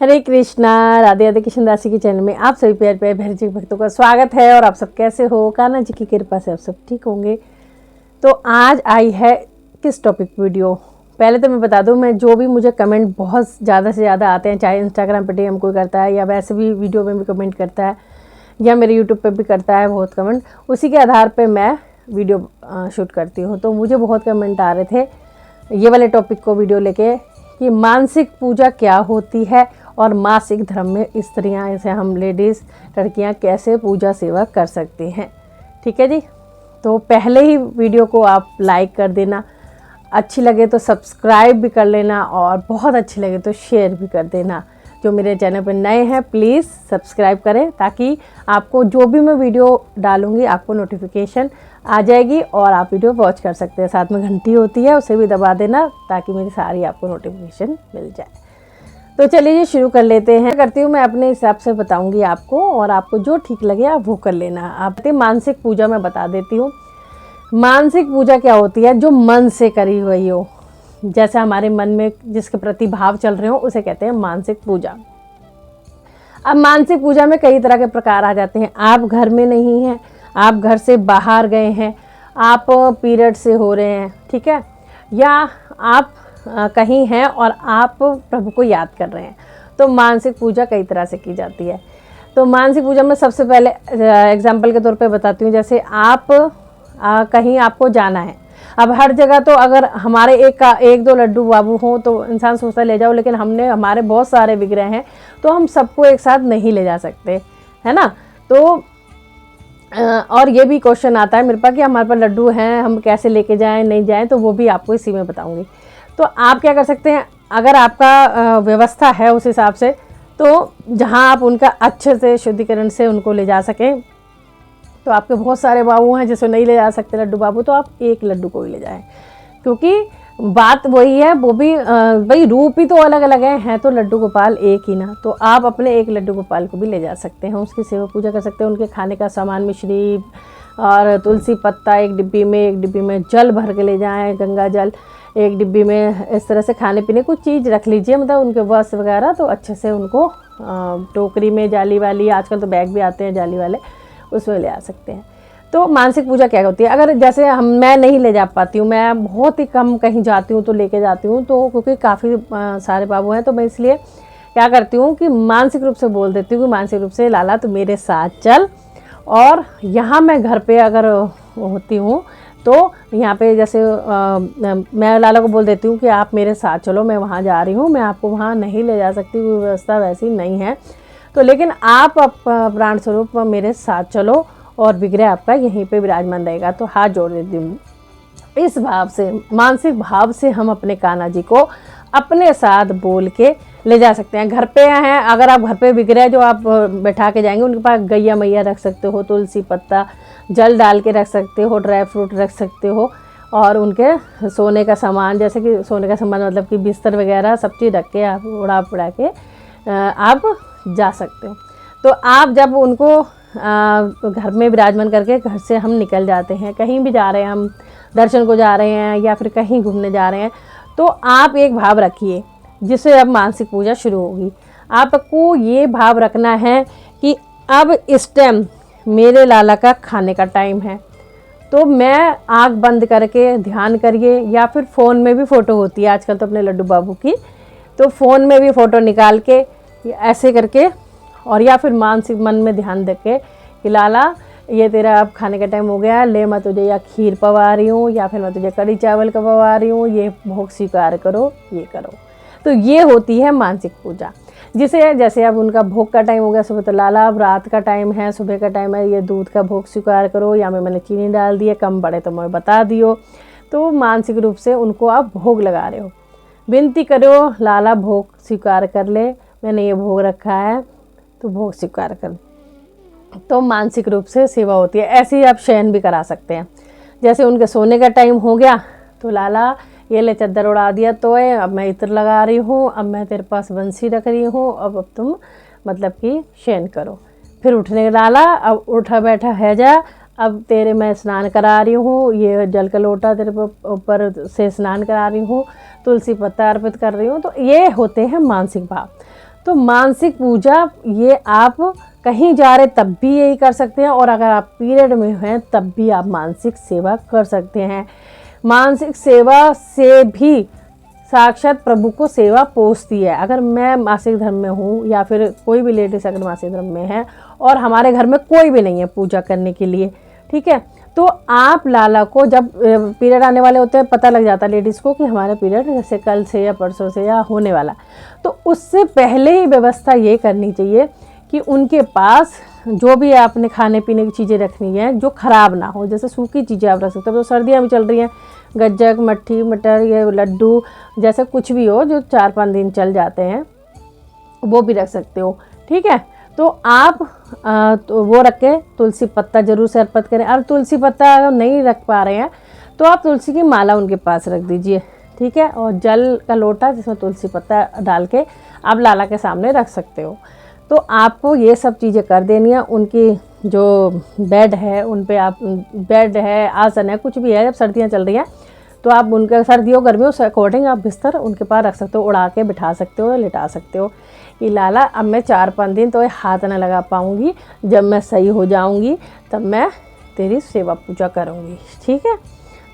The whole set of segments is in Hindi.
हरे कृष्णा। राधे राधे। कृष्ण दासी के चैनल में आप सभी प्यारे प्यारे भैरव जी भक्तों का स्वागत है। और आप सब कैसे हो? कान्हा जी की कृपा से आप सब ठीक होंगे। तो आज आई है किस टॉपिक वीडियो। पहले तो मैं बता दूं, मैं जो भी मुझे कमेंट बहुत ज़्यादा से ज़्यादा आते हैं, चाहे इंस्टाग्राम पे DM कोई करता है या वैसे भी वीडियो में भी कमेंट करता है या मेरे यूट्यूब पे भी करता है बहुत कमेंट, उसी के आधार पे मैं वीडियो शूट करती हूँ। तो मुझे बहुत कमेंट आ रहे थे ये वाले टॉपिक को वीडियो लेके कि मानसिक पूजा क्या होती है और मासिक धर्म में स्त्रियां, जैसे हम लेडीज़ लड़कियां कैसे पूजा सेवा कर सकती हैं। ठीक है जी। तो पहले ही वीडियो को आप लाइक कर देना, अच्छी लगे तो सब्सक्राइब भी कर लेना और बहुत अच्छी लगे तो शेयर भी कर देना। जो मेरे चैनल पर नए हैं प्लीज़ सब्सक्राइब करें ताकि आपको जो भी मैं वीडियो डालूँगी आपको नोटिफिकेशन आ जाएगी और आप वीडियो वॉच कर सकते हैं। साथ में घंटी होती है उसे भी दबा देना ताकि मेरी सारी आपको नोटिफिकेशन मिल जाए। तो चलिए जी शुरू कर लेते हैं। करती हूँ मैं अपने हिसाब से बताऊँगी आपको और आपको जो ठीक लगे आप वो कर लेना। आप मानसिक पूजा मैं बता देती हूँ। मानसिक पूजा क्या होती है? जो मन से करी हुई हो, जैसे हमारे मन में जिसके प्रति भाव चल रहे हो उसे कहते हैं मानसिक पूजा। अब मानसिक पूजा में कई तरह के प्रकार आ जाते हैं। आप घर में नहीं हैं, आप घर से बाहर गए हैं, आप पीरियड से हो रहे हैं, ठीक है, या आप कहीं हैं और आप प्रभु को याद कर रहे हैं, तो मानसिक पूजा कई तरह से की जाती है। तो मानसिक पूजा में सबसे पहले एग्जाम्पल के तौर पे बताती हूँ। जैसे आप कहीं आपको जाना है। अब हर जगह तो अगर हमारे एक दो लड्डू बाबू हों तो इंसान सोचता ले जाओ, लेकिन हमारे बहुत सारे विग्रह हैं तो हम सबको एक साथ नहीं ले जा सकते, है ना। तो और ये भी क्वेश्चन आता है मेरे पास कि हमारे पास लड्डू हैं, हम कैसे लेके जाएं नहीं जाएं, तो वो भी आपको इसी में बताऊंगी। तो आप क्या कर सकते हैं, अगर आपका व्यवस्था है उस हिसाब से, तो जहां आप उनका अच्छे से शुद्धिकरण से उनको ले जा सकें। तो आपके बहुत सारे बाबू हैं जिसको नहीं ले जा सकते लड्डू बाबू, तो आप एक लड्डू को ही ले जाएं, क्योंकि बात वही है। वो भी भाई रूप ही तो अलग अलग हैं तो लड्डू गोपाल एक ही ना। तो आप अपने एक लड्डू गोपाल को भी ले जा सकते हैं, उसकी सेवा पूजा कर सकते हैं। उनके खाने का सामान मिश्री और तुलसी पत्ता एक डिब्बी में जल भर के ले जाएं, गंगा जल एक डिब्बी में। इस तरह से खाने पीने कुछ चीज़ रख लीजिए, मतलब उनके वस्त्र वगैरह, तो अच्छे से उनको टोकरी में जाली वाली, आजकल तो बैग भी आते हैं जाली वाले, उसमें ले आ सकते हैं। तो मानसिक पूजा क्या होती है? अगर जैसे मैं नहीं ले जा पाती हूँ, मैं बहुत ही कम कहीं जाती हूँ तो लेके जाती हूँ, तो क्योंकि काफ़ी सारे बाबू हैं, तो मैं इसलिए क्या करती हूँ कि मानसिक रूप से बोल देती हूँ कि मानसिक रूप से लाला तो मेरे साथ चल। और यहाँ मैं घर पे अगर होती हूँ तो यहाँ पे जैसे मैं लाला को बोल देती हूँ कि आप मेरे साथ चलो, मैं वहाँ जा रही हूँ, मैं आपको वहाँ नहीं ले जा सकती, कोई व्यवस्था वैसी नहीं है, तो लेकिन आप प्राण स्वरूप मेरे साथ चलो और विग्रह आपका यहीं पे विराजमान रहेगा। तो हाथ जोड़ देती हूँ। इस भाव से, मानसिक भाव से हम अपने कान्हा जी को अपने साथ बोल के ले जा सकते हैं। घर पे हैं, अगर आप घर पे विग्रह जो आप बैठा के जाएंगे, उनके पास गैया मैया रख सकते हो, तुलसी पत्ता जल डाल के रख सकते हो, ड्राई फ्रूट रख सकते हो, और उनके सोने का सामान, जैसे कि सोने का सामान मतलब कि बिस्तर वगैरह सब चीज़ रख के आप उड़ा के आप जा सकते हो। तो आप जब उनको घर में विराजमान करके घर से हम निकल जाते हैं, कहीं भी जा रहे हैं, हम दर्शन को जा रहे हैं या फिर कहीं घूमने जा रहे हैं, तो आप एक भाव रखिए जिससे अब मानसिक पूजा शुरू होगी। आपको ये भाव रखना है कि अब इस टाइम मेरे लाला का खाने का टाइम है, तो मैं आँख बंद करके ध्यान करिए, या फिर फ़ोन में भी फ़ोटो होती है आजकल तो अपने लड्डू बाबू की, तो फ़ोन में भी फ़ोटो निकाल के ऐसे करके, और या फिर मानसिक मन में ध्यान दे के कि लाला ये तेरा अब खाने का टाइम हो गया, ले मैं तुझे या खीर पवा रही हूँ या फिर मैं तुझे कड़ी चावल का पवा रही हूँ, ये भोग स्वीकार करो, ये करो। तो ये होती है मानसिक पूजा। जिसे जैसे अब उनका भोग का टाइम हो गया सुबह, तो लाला अब रात का टाइम है, सुबह का टाइम है, ये दूध का भोग स्वीकार करो, या मैंने चीनी डाल दी है, कम बढ़े तो मैं बता दियो। तो मानसिक रूप से उनको आप भोग लगा रहे हो, विनती करो लाला भोग स्वीकार कर ले, मैंने ये भोग रखा है तो भोग स्वीकार कर। तो मानसिक रूप से सेवा होती है। ऐसे ही आप शयन भी करा सकते हैं। जैसे उनके सोने का टाइम हो गया तो लाला ये ले चद्दर उड़ा दिया, तो अब मैं इत्र लगा रही हूँ, अब मैं तेरे पास बंसी रख रही हूँ, अब तुम मतलब कि शयन करो। फिर उठने लाला अब उठा बैठा है जा, अब तेरे मैं स्नान करा रही हूँ, ये जल का लोटा तेरे ऊपर से स्नान करा रही हूँ, तुलसी पत्ता अर्पित कर रही हूँ। तो ये होते हैं मानसिक भाव। तो मानसिक पूजा ये आप कहीं जा रहे तब भी यही कर सकते हैं, और अगर आप पीरियड में हैं तब भी आप मानसिक सेवा कर सकते हैं। मानसिक सेवा से भी साक्षात प्रभु को सेवा पहुँचती है। अगर मैं मासिक धर्म में हूँ या फिर कोई भी लेडीज अगर मासिक धर्म में है और हमारे घर में कोई भी नहीं है पूजा करने के लिए, ठीक है, तो आप लाला को जब पीरियड आने वाले होते हैं, पता लग जाता है लेडीज़ को कि हमारा पीरियड जैसे कल से या परसों से या होने वाला, तो उससे पहले ही व्यवस्था ये करनी चाहिए कि उनके पास जो भी आपने खाने पीने की चीज़ें रखनी है जो ख़राब ना हो, जैसे सूखी चीज़ें आप रख सकते हो, तो सर्दियाँ भी चल रही हैं, गज्जक, मट्ठी, मटर, ये लड्डू, जैसे कुछ भी हो जो 4-5 दिन चल जाते हैं वो भी रख सकते हो, ठीक है। तो आप तो वो रख के तुलसी पत्ता ज़रूर से अर्पित करें। और तुलसी पत्ता अगर नहीं रख पा रहे हैं तो आप तुलसी की माला उनके पास रख दीजिए, ठीक है, और जल का लोटा जिसमें तुलसी पत्ता डाल के आप लाला के सामने रख सकते हो। तो आपको ये सब चीज़ें कर देनी है। उनकी जो बेड है उन पे आप, बेड है, आसन है, कुछ भी है, जब सर्दियाँ चल रही हैं तो आप उनके सर्दियों गर्मियों से अकॉर्डिंग आप बिस्तर उनके पास रख सकते हो, उड़ा के बिठा सकते हो, लिटा सकते हो कि लाला अब मैं 4-5 दिन तो हाथ ना लगा पाऊँगी, जब मैं सही हो जाऊँगी तब मैं तेरी सेवा पूजा करूँगी, ठीक है।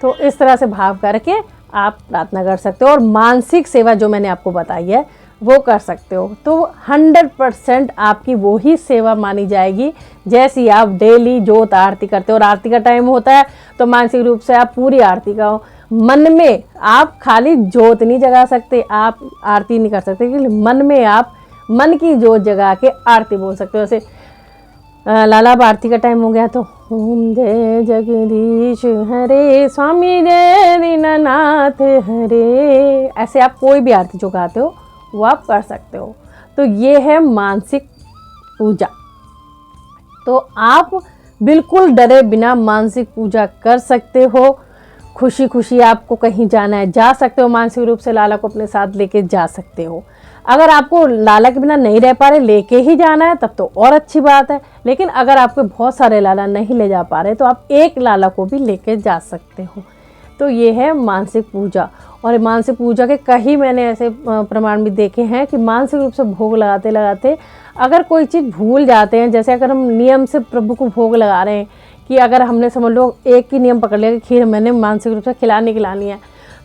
तो इस तरह से भाव करके आप प्रार्थना कर सकते हो और मानसिक सेवा जो मैंने आपको बताई है वो कर सकते हो। तो 100% आपकी वो ही सेवा मानी जाएगी जैसी आप डेली जोत आरती करते हो। और आरती का टाइम होता है तो मानसिक रूप से आप पूरी आरती गाओ। मन में आप खाली जोत नहीं जगा सकते, आप आरती नहीं कर सकते, क्योंकि मन में आप मन की जोत जगा के आरती बोल सकते हो। जैसे लाला अब आरती का टाइम हो गया तो ओम जय जगदीश हरे स्वामी जय दीननाथ हरे, ऐसे आप कोई भी आरती जो गाते हो वो आप कर सकते हो। तो ये है मानसिक पूजा। तो आप बिल्कुल डरे बिना मानसिक पूजा कर सकते हो। खुशी खुशी आपको कहीं जाना है जा सकते हो, मानसिक रूप से लाला को अपने साथ लेके जा सकते हो। अगर आपको लाला के बिना नहीं रह पा रहे, लेके ही जाना है, तब तो और अच्छी बात है। लेकिन अगर आपके बहुत सारे लाला नहीं ले जा पा रहे तो आप एक लाला को भी लेके जा सकते हो। तो ये है मानसिक पूजा। और मानसिक पूजा के कई मैंने ऐसे प्रमाण भी देखे हैं कि मानसिक रूप से भोग लगाते लगाते अगर कोई चीज़ भूल जाते हैं, जैसे अगर हम नियम से प्रभु को भोग लगा रहे हैं कि अगर हमने समझ लो एक ही नियम पकड़ लिया कि खीर मैंने मानसिक रूप से खिलानी है,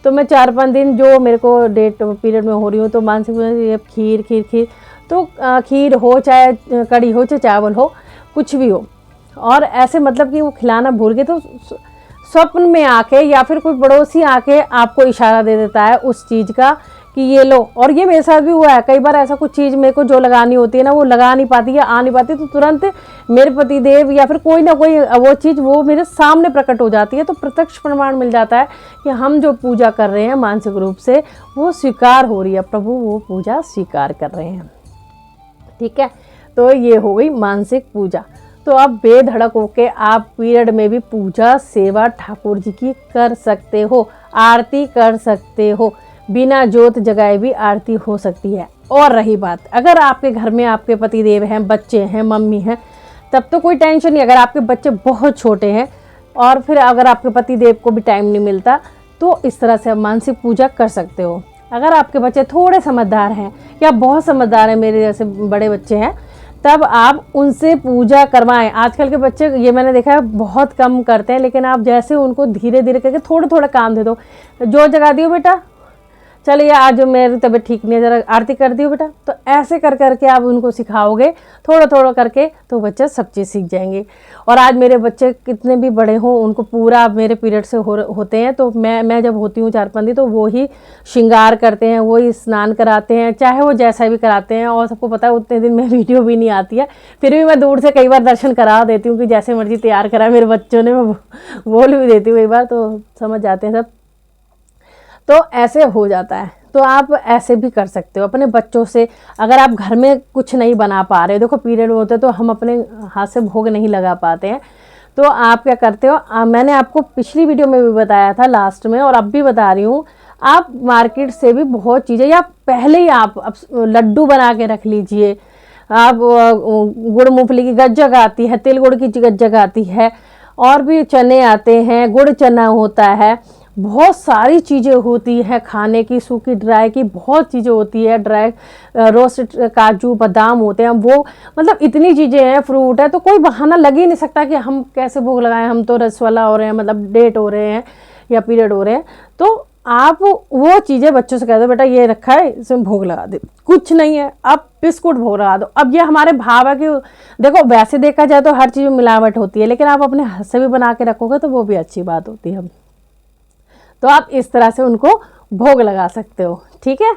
तो मैं 4-5 दिन जो मेरे को डेट पीरियड में हो रही हूँ तो मानसिक ये खीर खीर खीर, तो खीर हो चाहे कड़ी हो चाहे चावल हो कुछ भी हो, और ऐसे मतलब कि वो खिलाना भूल गए तो स्वप्न में आके या फिर कोई पड़ोसी आके आपको इशारा दे देता है उस चीज़ का कि ये लो। और ये मेरे साथ भी हुआ है कई बार, ऐसा कुछ चीज़ मेरे को जो लगानी होती है ना वो लगा नहीं पाती या आ नहीं पाती, तो तुरंत मेरे पतिदेव या फिर कोई ना कोई वो चीज़ वो मेरे सामने प्रकट हो जाती है। तो प्रत्यक्ष प्रमाण मिल जाता है कि हम जो पूजा कर रहे हैं मानसिक रूप से वो स्वीकार हो रही है, प्रभु वो पूजा स्वीकार कर रहे हैं, ठीक है। तो ये हो गई मानसिक पूजा। तो आप बेधड़क होके आप पीरियड में भी पूजा सेवा ठाकुर जी की कर सकते हो, आरती कर सकते हो, बिना जोत जगाए भी आरती हो सकती है। और रही बात अगर आपके घर में आपके पतिदेव हैं, बच्चे हैं, मम्मी हैं, तब तो कोई टेंशन नहीं। अगर आपके बच्चे बहुत छोटे हैं और फिर अगर आपके पतिदेव को भी टाइम नहीं मिलता तो इस तरह से आप मानसिक पूजा कर सकते हो। अगर आपके बच्चे थोड़े समझदार हैं या बहुत समझदार हैं, मेरे जैसे बड़े बच्चे हैं, तब आप उनसे पूजा करवाएं। आजकल के बच्चे ये मैंने देखा है बहुत कम करते हैं, लेकिन आप जैसे उनको धीरे धीरे करके थोड़ा थोड़ा काम दे दो। जो जगा दियो बेटा, चलिए आज मेरी तबीयत ठीक नहीं है, ज़रा आरती कर दियो बेटा, तो ऐसे कर करके आप उनको सिखाओगे थोड़ा थोड़ा करके, तो बच्चे सब चीज़ सीख जाएंगे। और आज मेरे बच्चे कितने भी बड़े हों उनको पूरा मेरे पीरियड से होते हैं, तो मैं जब होती हूँ 4-5 दिन तो वो ही श्रृंगार करते हैं, वो ही स्नान कराते हैं, चाहे वो जैसा भी कराते हैं। और सबको पता है उतने दिन में वीडियो भी नहीं आती है, फिर भी मैं दूर से कई बार दर्शन करा देती हूँ कि जैसे मर्जी तैयार करा मेरे बच्चों ने, मैं बोल भी देती हूँ कई बार, तो समझ जाते हैं सब। तो ऐसे हो जाता है। तो आप ऐसे भी कर सकते हो अपने बच्चों से। अगर आप घर में कुछ नहीं बना पा रहे हो, देखो पीरियड होते तो हम अपने हाथ से भोग नहीं लगा पाते हैं, तो आप क्या करते हो, मैंने आपको पिछली वीडियो में भी बताया था लास्ट में और अब भी बता रही हूँ, आप मार्केट से भी बहुत चीज़ें या पहले ही आप लड्डू बना के रख लीजिए। आप गुड़ मूंगफली की गज्जक आती है, तिल गुड़ की गज्जक आती है, और भी चने आते हैं, गुड़ चना होता है, बहुत सारी चीज़ें होती हैं खाने की, सूखी ड्राई की बहुत चीज़ें होती है, ड्राई रोस्ट काजू बादाम होते हैं वो, मतलब इतनी चीज़ें हैं, फ्रूट है, तो कोई बहाना लग ही नहीं सकता कि हम कैसे भोग लगाएं, हम तो रसवाला हो रहे हैं, मतलब डेट हो रहे हैं या पीरियड हो रहे हैं। तो आप वो चीज़ें बच्चों से कह दो बेटा ये रखा है इसमें भोग लगा दे, कुछ नहीं है, अब बिस्कुट भोग लगा दो। अब ये हमारे भाव है कि देखो वैसे देखा जाए तो हर चीज़ में मिलावट होती है, लेकिन आप अपने हाथ से भी बना के रखोगे तो वो भी अच्छी बात होती है। तो आप इस तरह से उनको भोग लगा सकते हो, ठीक है।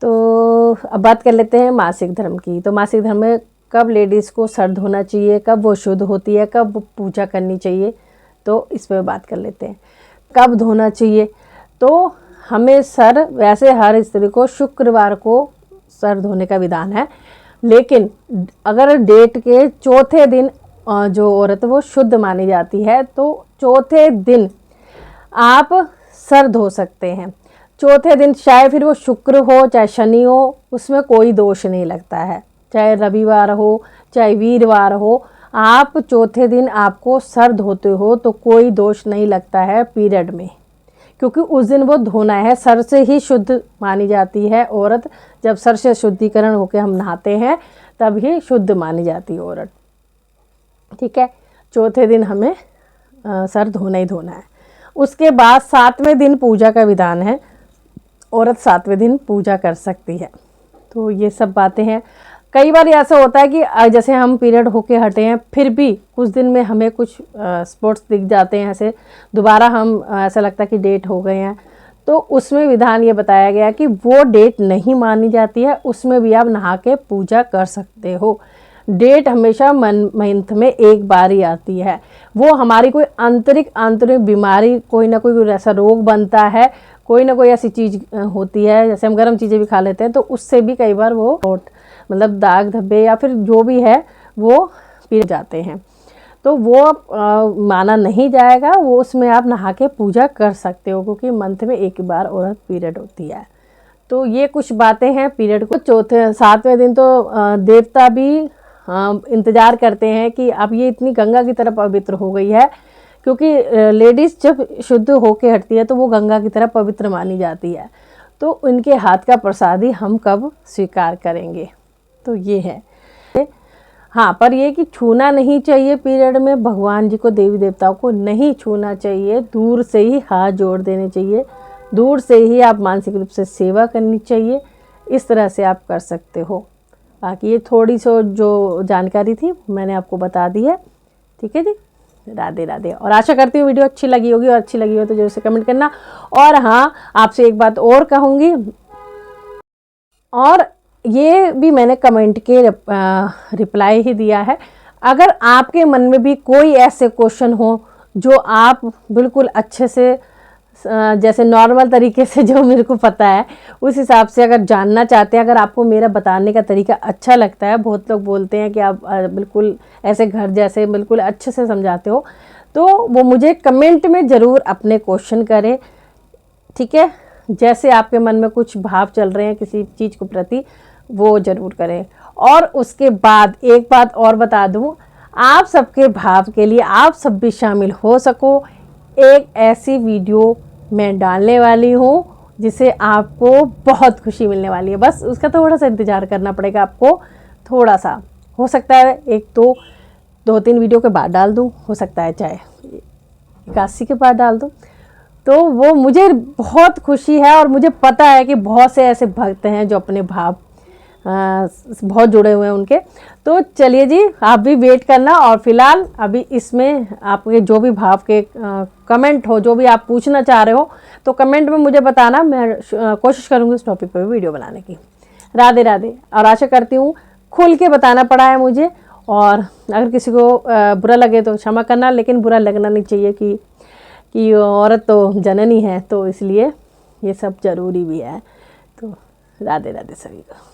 तो अब बात कर लेते हैं मासिक धर्म की। तो मासिक धर्म में कब लेडीज़ को सर धोना चाहिए, कब वो शुद्ध होती है, कब वो पूजा करनी चाहिए, तो इस पर बात कर लेते हैं। कब धोना चाहिए, तो हमें सर, वैसे हर स्त्री को शुक्रवार को सर धोने का विधान है, लेकिन अगर डेट के चौथे दिन जो औरत वो शुद्ध मानी जाती है तो चौथे दिन आप सर धो सकते हैं। चौथे दिन चाहे फिर वो शुक्र हो चाहे शनि हो, उसमें कोई दोष नहीं लगता है, चाहे रविवार हो चाहे वीरवार हो, आप चौथे दिन आपको सर धोते हो तो कोई दोष नहीं लगता है पीरियड में, क्योंकि उस दिन वो धोना है। सर से ही शुद्ध मानी जाती है औरत, जब सर से शुद्धिकरण होकर हम नहाते हैं तब ही शुद्ध मानी जाती है औरत, ठीक है। चौथे दिन हमें सर धोना ही धोना है। उसके बाद 7वें दिन पूजा का विधान है, औरत 7वें दिन पूजा कर सकती है। तो ये सब बातें हैं। कई बार ऐसा होता है कि जैसे हम पीरियड होके हटे हैं, फिर भी कुछ दिन में हमें कुछ स्पॉट्स दिख जाते हैं, ऐसे दोबारा हम ऐसा लगता है कि डेट हो गए हैं, तो उसमें विधान ये बताया गया कि वो डेट नहीं मानी जाती है, उसमें भी आप नहा के पूजा कर सकते हो। डेट हमेशा मंथ में एक बार ही आती है। वो हमारी कोई आंतरिक बीमारी, कोई ना कोई ऐसा रोग बनता है, कोई ना कोई ऐसी चीज़ होती है, जैसे हम गर्म चीज़ें भी खा लेते हैं तो उससे भी कई बार वो मतलब दाग धब्बे या फिर जो भी है वो पी जाते हैं, तो वो माना नहीं जाएगा। वो उसमें आप नहा के पूजा कर सकते हो, क्योंकि मंथ में एक बार औरत पीरियड होती है। तो ये कुछ बातें हैं पीरियड को। 7वें दिन तो देवता भी इंतज़ार करते हैं कि अब ये इतनी गंगा की तरह पवित्र हो गई है, क्योंकि लेडीज़ जब शुद्ध होके हटती है तो वो गंगा की तरह पवित्र मानी जाती है, तो उनके हाथ का प्रसादी हम कब स्वीकार करेंगे। तो ये है। हाँ, पर ये कि छूना नहीं चाहिए पीरियड में, भगवान जी को, देवी देवताओं को नहीं छूना चाहिए, दूर से ही हाथ जोड़ देने चाहिए, दूर से ही आप मानसिक रूप से सेवा करनी चाहिए। इस तरह से आप कर सकते हो। बाकी ये थोड़ी सी जो जानकारी थी मैंने आपको बता दी है, ठीक है जी। राधे राधे। और आशा करती हूँ वीडियो अच्छी लगी होगी, और अच्छी लगी हो तो जरूर से कमेंट करना। और हाँ, आपसे एक बात और कहूँगी, और ये भी मैंने कमेंट के रिप्लाई ही दिया है, अगर आपके मन में भी कोई ऐसे क्वेश्चन हो जो आप बिल्कुल अच्छे से, जैसे नॉर्मल तरीके से जो मेरे को पता है उस हिसाब से अगर जानना चाहते हैं, अगर आपको मेरा बताने का तरीका अच्छा लगता है, बहुत लोग बोलते हैं कि आप बिल्कुल ऐसे घर जैसे बिल्कुल अच्छे से समझाते हो, तो वो मुझे कमेंट में ज़रूर अपने क्वेश्चन करें, ठीक है। जैसे आपके मन में कुछ भाव चल रहे हैं किसी चीज़ को प्रति, वो ज़रूर करें। और उसके बाद एक बात और बता दूं, आप सबके भाव के लिए आप सब भी शामिल हो सको, एक ऐसी वीडियो मैं डालने वाली हूँ जिसे आपको बहुत खुशी मिलने वाली है। बस उसका थोड़ा सा इंतज़ार करना पड़ेगा आपको, थोड़ा सा। हो सकता है एक तो 2-3 वीडियो के बाद डाल दूँ, हो सकता है चाहे 81 के बाद डाल दूँ, तो वो मुझे बहुत खुशी है। और मुझे पता है कि बहुत से ऐसे भक्त हैं जो अपने भाव बहुत जुड़े हुए हैं उनके। तो चलिए जी, आप भी वेट करना। और फिलहाल अभी इसमें आपके जो भी भाव के कमेंट हो, जो भी आप पूछना चाह रहे हो, तो कमेंट में मुझे बताना, मैं कोशिश करूँगी उस टॉपिक पर वीडियो बनाने की। राधे राधे। और आशा करती हूँ खुल के बताना पड़ा है मुझे, और अगर किसी को बुरा लगे तो क्षमा करना, लेकिन बुरा लगना नहीं चाहिए कि औरत तो जननी है, तो इसलिए ये सब ज़रूरी भी है। तो राधे राधे सभी को।